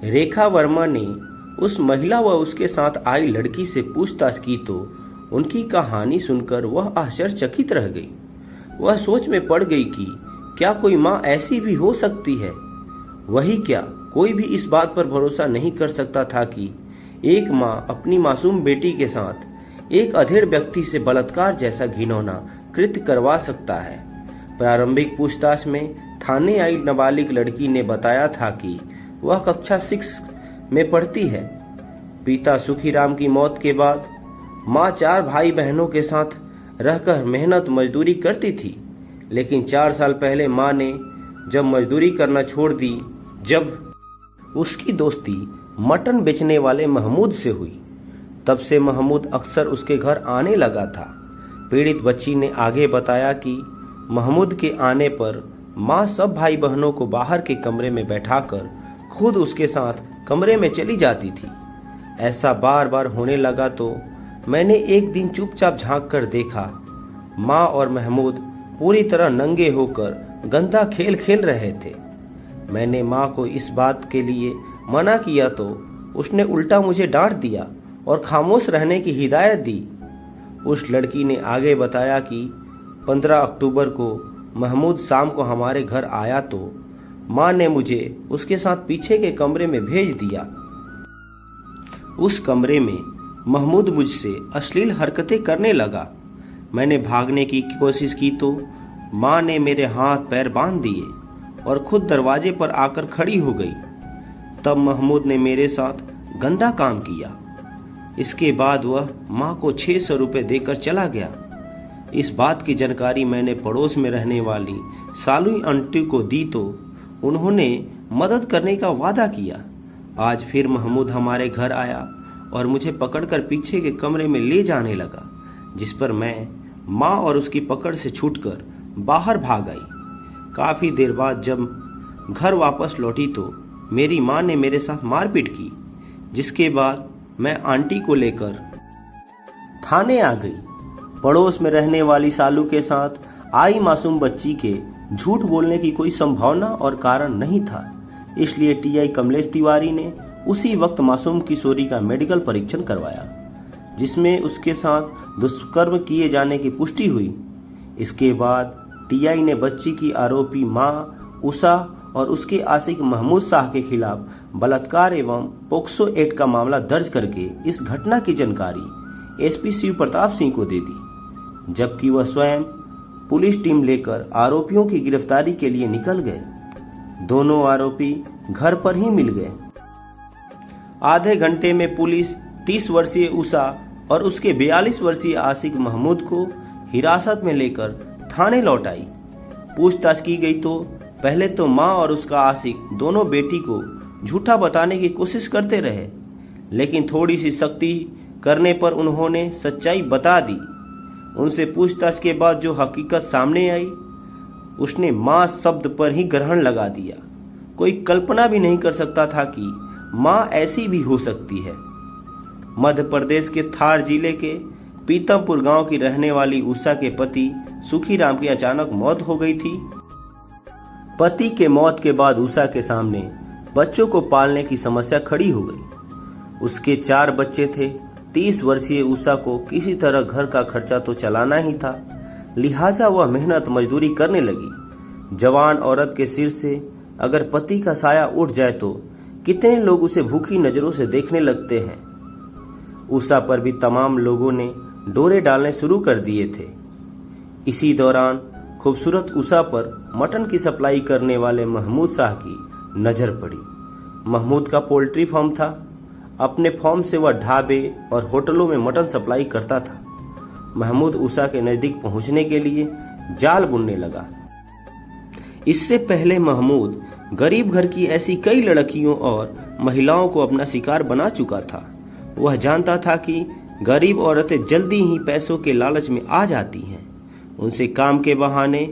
रेखा वर्मा ने उस महिला व उसके साथ आई लड़की से पूछताछ की तो उनकी कहानी सुनकर वह आश्चर्यचकित रह गई। वह सोच में पड़ गई कि क्या कोई माँ ऐसी भी हो सकती है। वही क्या, कोई भी इस बात पर भरोसा नहीं कर सकता था कि एक माँ अपनी मासूम बेटी के साथ एक अधेड़ व्यक्ति से बलात्कार जैसा घिनौना कृत्य करवा सकता है। प्रारंभिक पूछताछ में थाने आई नाबालिग लड़की ने बताया था कि वह कक्षा 6 में पढ़ती है। पिता सुखीराम की मौत के बाद माँ 4 भाई बहनों के साथ रहकर मेहनत मजदूरी करती थी, लेकिन 4 साल पहले माँ ने जब मजदूरी करना छोड़ दी, जब उसकी दोस्ती मटन बेचने वाले महमूद से हुई, तब से महमूद अक्सर उसके घर आने लगा था। पीड़ित बच्ची ने आगे बताया कि महमूद के आने पर माँ सब भाई बहनों को बाहर के कमरे में बैठाकर खुद उसके साथ कमरे में चली जाती थी। ऐसा बार बार होने लगा तो मैंने एक दिन चुपचाप झांक कर देखा, माँ और महमूद पूरी तरह नंगे होकर गंदा खेल खेल रहे थे। मैंने माँ को इस बात के लिए मना किया तो उसने उल्टा मुझे डांट दिया और खामोश रहने की हिदायत दी। उस लड़की ने आगे बताया कि 15 अक्टूबर को महमूद शाम को हमारे घर आया तो माँ ने मुझे उसके साथ पीछे के कमरे में भेज दिया। उस कमरे में महमूद मुझसे अश्लील हरकतें करने लगा। मैंने भागने की कोशिश की तो माँ ने मेरे हाथ पैर बांध दिए और खुद दरवाजे पर आकर खड़ी हो गई। तब महमूद ने मेरे साथ गंदा काम किया। इसके बाद वह माँ को 600 रुपये देकर चला गया। इस बात की जानकारी मैंने पड़ोस में रहने वाली सालू आंटी को दी तो उन्होंने मदद करने का वादा किया। आज फिर महमूद हमारे घर आया और मुझे पकड़कर पीछे के कमरे में ले जाने लगा, जिस पर मैं माँ और उसकी पकड़ से छूटकर बाहर भाग आई। काफ़ी देर बाद जब घर वापस लौटी तो मेरी माँ ने मेरे साथ मारपीट की, जिसके बाद मैं आंटी को लेकर थाने आ गई। पड़ोस में रहने वाली सालू के साथ आई मासूम बच्ची के झूठ बोलने की कोई संभावना और कारण नहीं था, इसलिए टीआई कमलेश तिवारी ने उसी वक्त मासूम किशोरी का मेडिकल परीक्षण करवाया, जिसमें उसके साथ दुष्कर्म किए जाने की पुष्टि हुई। इसके बाद टीआई ने बच्ची की आरोपी मां उषा और उसके आशिक महमूद शाह के खिलाफ बलात्कार एवं पोक्सो एक्ट का मामला दर्ज करके इस घटना की जानकारी एसपी शिव प्रताप सिंह को दे दी, जबकि वह स्वयं पुलिस टीम लेकर आरोपियों की गिरफ्तारी के लिए निकल गए। दोनों आरोपी घर पर ही मिल गए। आधे घंटे में पुलिस 30 वर्षीय उषा और उसके 42 वर्षीय आशिक महमूद को हिरासत में लेकर थाने लौट आई। पूछताछ की गई तो पहले तो माँ और उसका आशिक दोनों बेटी को झूठा बताने की कोशिश करते रहे, लेकिन थोड़ी सी सख्ती करने पर उन्होंने सच्चाई बता दी। उनसे पूछताछ के बाद जो हकीकत सामने आई, उसने माँ शब्द पर ही ग्रहण लगा दिया। कोई कल्पना भी नहीं कर सकता था कि माँ ऐसी भी हो सकती है। मध्य प्रदेश के थार जिले के पीतमपुर गांव की रहने वाली उषा के पति सुखीराम की अचानक मौत हो गई थी। पति के मौत के बाद उषा के सामने बच्चों को पालने की समस्या खड़ी हो गई। उसके 4 बच्चे थे। 30 वर्षीय उषा को किसी तरह घर का खर्चा तो चलाना ही था, लिहाजा वह मेहनत मजदूरी करने लगी। जवान औरत के सिर से अगर पति का साया उठ जाए तो कितने लोग उसे भूखी नजरों से देखने लगते हैं। उषा पर भी तमाम लोगों ने डोरे डालने शुरू कर दिए थे। इसी दौरान खूबसूरत उषा पर मटन की सप्लाई करने वाले महमूद शाह की नजर पड़ी। महमूद का पोल्ट्री फार्म था। अपने फार्म से वह ढाबे और होटलों में मटन सप्लाई करता था। महमूद उषा के नजदीक पहुंचने के लिए जाल बुनने लगा। इससे पहले महमूद गरीब घर की ऐसी कई लड़कियों और महिलाओं को अपना शिकार बना चुका था। वह जानता था कि गरीब औरतें जल्दी ही पैसों के लालच में आ जाती हैं। उनसे काम के बहाने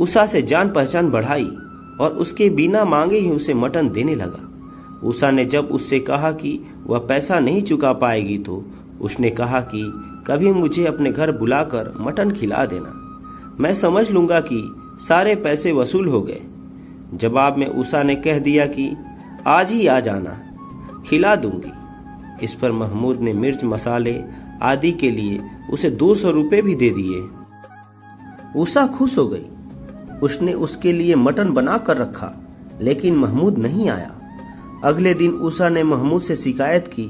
उषा से जान पहचान बढ़ाई और उसके बिना मांगे ही उसे मटन देने लगा। उषा ने जब उससे कहा कि वह पैसा नहीं चुका पाएगी तो उसने कहा कि कभी मुझे अपने घर बुलाकर मटन खिला देना, मैं समझ लूँगा कि सारे पैसे वसूल हो गए। जवाब में उषा ने कह दिया कि आज ही आ जाना, खिला दूंगी। इस पर महमूद ने मिर्च मसाले आदि के लिए उसे 200 रुपये भी दे दिए। उषा खुश हो गई। उसने उसके लिए मटन बना कर रखा, लेकिन महमूद नहीं आया। अगले दिन उषा ने महमूद से शिकायत की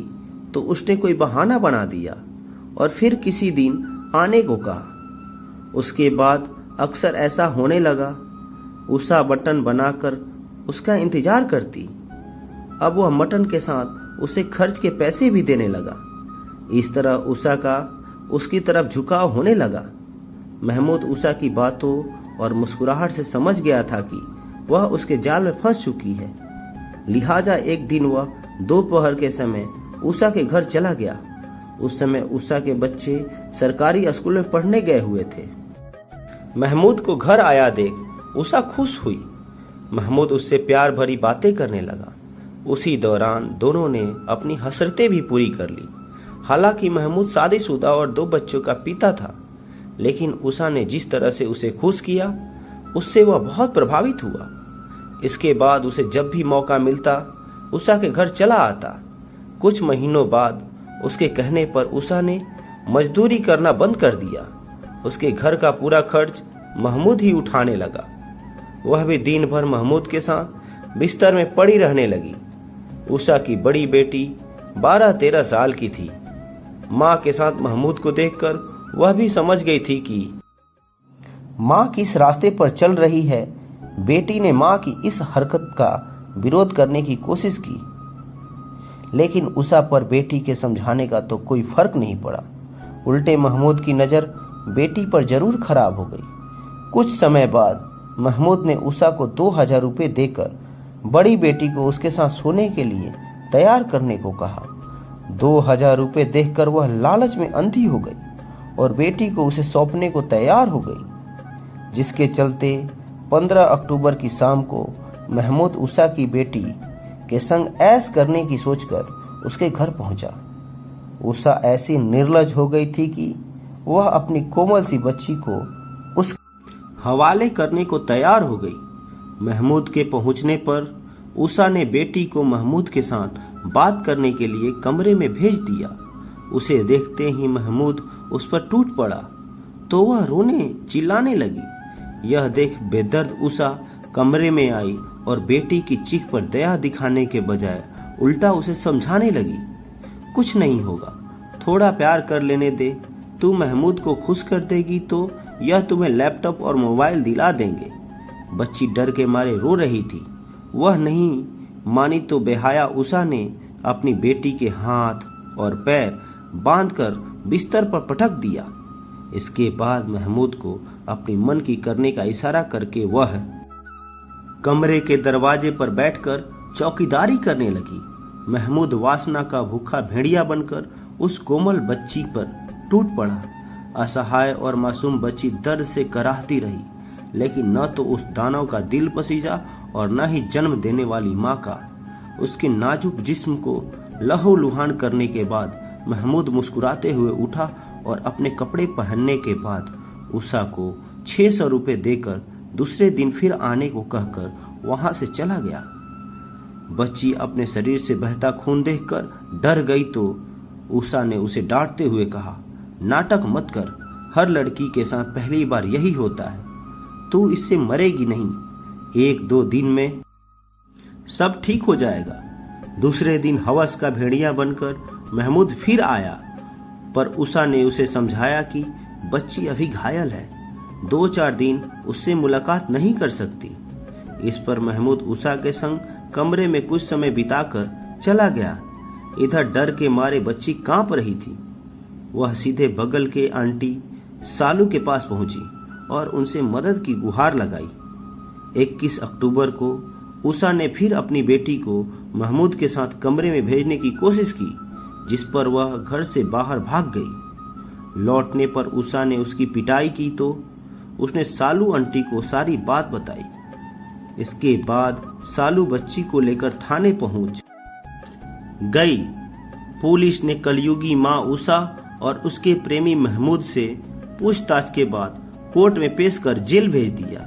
तो उसने कोई बहाना बना दिया और फिर किसी दिन आने को कहा। उसके बाद अक्सर ऐसा होने लगा। उषा मटन बनाकर उसका इंतजार करती। अब वह मटन के साथ उसे खर्च के पैसे भी देने लगा। इस तरह उषा का उसकी तरफ झुकाव होने लगा। महमूद उषा की बातों और मुस्कुराहट से समझ गया था कि वह उसके जाल में फंस चुकी है। लिहाजा एक दिन वह दोपहर के समय उषा के घर चला गया। उस समय उषा के बच्चे सरकारी स्कूल में पढ़ने गए हुए थे। महमूद को घर आया देख उषा खुश हुई। महमूद उससे प्यार भरी बातें करने लगा। उसी दौरान दोनों ने अपनी हसरतें भी पूरी कर ली। हालांकि महमूद शादीशुदा और 2 बच्चों का पिता था, लेकिन उषा ने जिस तरह से उसे खुश किया उससे वह बहुत प्रभावित हुआ। इसके बाद उसे जब भी मौका मिलता उषा के घर चला आता। कुछ महीनों बाद उसके कहने पर उषा ने मजदूरी करना बंद कर दिया। उसके घर का पूरा खर्च महमूद ही उठाने लगा। वह भी दिन भर महमूद के साथ बिस्तर में पड़ी रहने लगी। उषा की बड़ी बेटी 12-13 साल की थी। माँ के साथ महमूद को देखकर वह भी समझ गई थी कि माँ किस रास्ते पर चल रही है। बेटी ने माँ की इस हरकत का विरोध करने की कोशिश की, लेकिन उषा पर बेटी के समझाने का तो कोई फर्क नहीं पड़ा। उल्टे महमूद की नज़र बेटी पर जरूर खराब हो गई। कुछ समय बाद महमूद ने उषा को 2000 रुपये देकर बड़ी बेटी को उसके साथ सोने के लिए तैयार करने को कहा। 2000 रुपये देखकर वह लालच में अंधी हो गई और बेटी को उसे सौंपने को तैयार हो गई, जिसके चलते 15 अक्टूबर की शाम को महमूद उषा की बेटी के संग ऐश करने की सोचकर उसके घर पहुंचा। उषा ऐसी निर्लज हो गई थी कि वह अपनी कोमल सी बच्ची को उस हवाले करने को तैयार हो गई। महमूद के पहुंचने पर उषा ने बेटी को महमूद के साथ बात करने के लिए कमरे में भेज दिया। उसे देखते ही महमूद उस पर टूट पड़ा तो वह रोने चिल्लाने लगी। यह देख बेदर्द उषा कमरे में आई और बेटी की चीख पर दया दिखाने के बजाय उल्टा उसे समझाने लगी। कुछ नहीं होगा, थोड़ा प्यार कर लेने दे। तू महमूद को खुश कर देगी तो यह तुम्हें लैपटॉप और मोबाइल दिला देंगे। बच्ची डर के मारे रो रही थी। वह नहीं मानी तो बेहाया उषा ने अपनी बेटी के हाथ और पैर बांधकर बिस्तर पर पटक दिया। इसके बाद महमूद को अपनी मन की करने का इशारा करके वह कमरे के दरवाजे पर बैठकर चौकीदारी करने लगी। महमूद वासना का भूखा भेड़िया बनकर उस कोमल बच्ची पर टूट पड़ा। असहाय और मासूम बच्ची दर्द से कराहती रही, लेकिन न तो उस दानव का दिल पसीजा और न ही जन्म देने वाली माँ का। उसके नाजुक जिस्म को लहूलुहान करने के बाद महमूद मुस्कुराते हुए उठा और अपने कपड़े पहनने के बाद उषा को 600 रुपये देकर दूसरे दिन फिर आने को कहकर वहां से चला गया। बच्ची अपने शरीर से बहता खून देखकर डर गई तो उषा ने उसे डांटते हुए कहा, नाटक मत कर, हर लड़की के साथ पहली बार यही होता है। तू इससे मरेगी नहीं, 1-2 दिन में सब ठीक हो जाएगा। दूसरे दिन हवस का भेड़िया बनकर महमूद फिर आया, पर उषा ने उसे समझाया कि बच्ची अभी घायल है, 2-4 दिन उससे मुलाकात नहीं कर सकती। इस पर महमूद उषा के संग कमरे में कुछ समय बिताकर चला गया। इधर डर के मारे बच्ची कांप रही थी। वह सीधे बगल के आंटी सालू के पास पहुंची और उनसे मदद की गुहार लगाई। 21 अक्टूबर को उषा ने फिर अपनी बेटी को महमूद के साथ कमरे में भेजने की कोशिश की, जिस पर वह घर से बाहर भाग गई। लौटने पर उषा ने उसकी पिटाई की तो उसने सालू आंटी को सारी बात बताई। इसके बाद सालू बच्ची को लेकर थाने पहुंच गई। पुलिस ने कलयुगी मां उषा और उसके प्रेमी महमूद से पूछताछ के बाद कोर्ट में पेश कर जेल भेज दिया।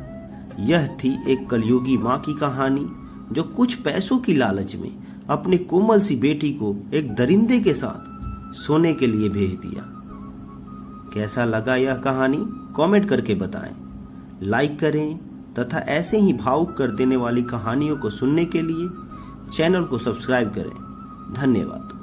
यह थी एक कलयुगी मां की कहानी। जो कुछ पैसों की लालच में अपनी कोमल सी बेटी को एक दरिंदे के साथ सोने के लिए भेज दिया। कैसा लगा यह कहानी कमेंट करके बताएं। लाइक करें तथा ऐसे ही भावुक कर देने वाली कहानियों को सुनने के लिए चैनल को सब्सक्राइब करें। धन्यवाद।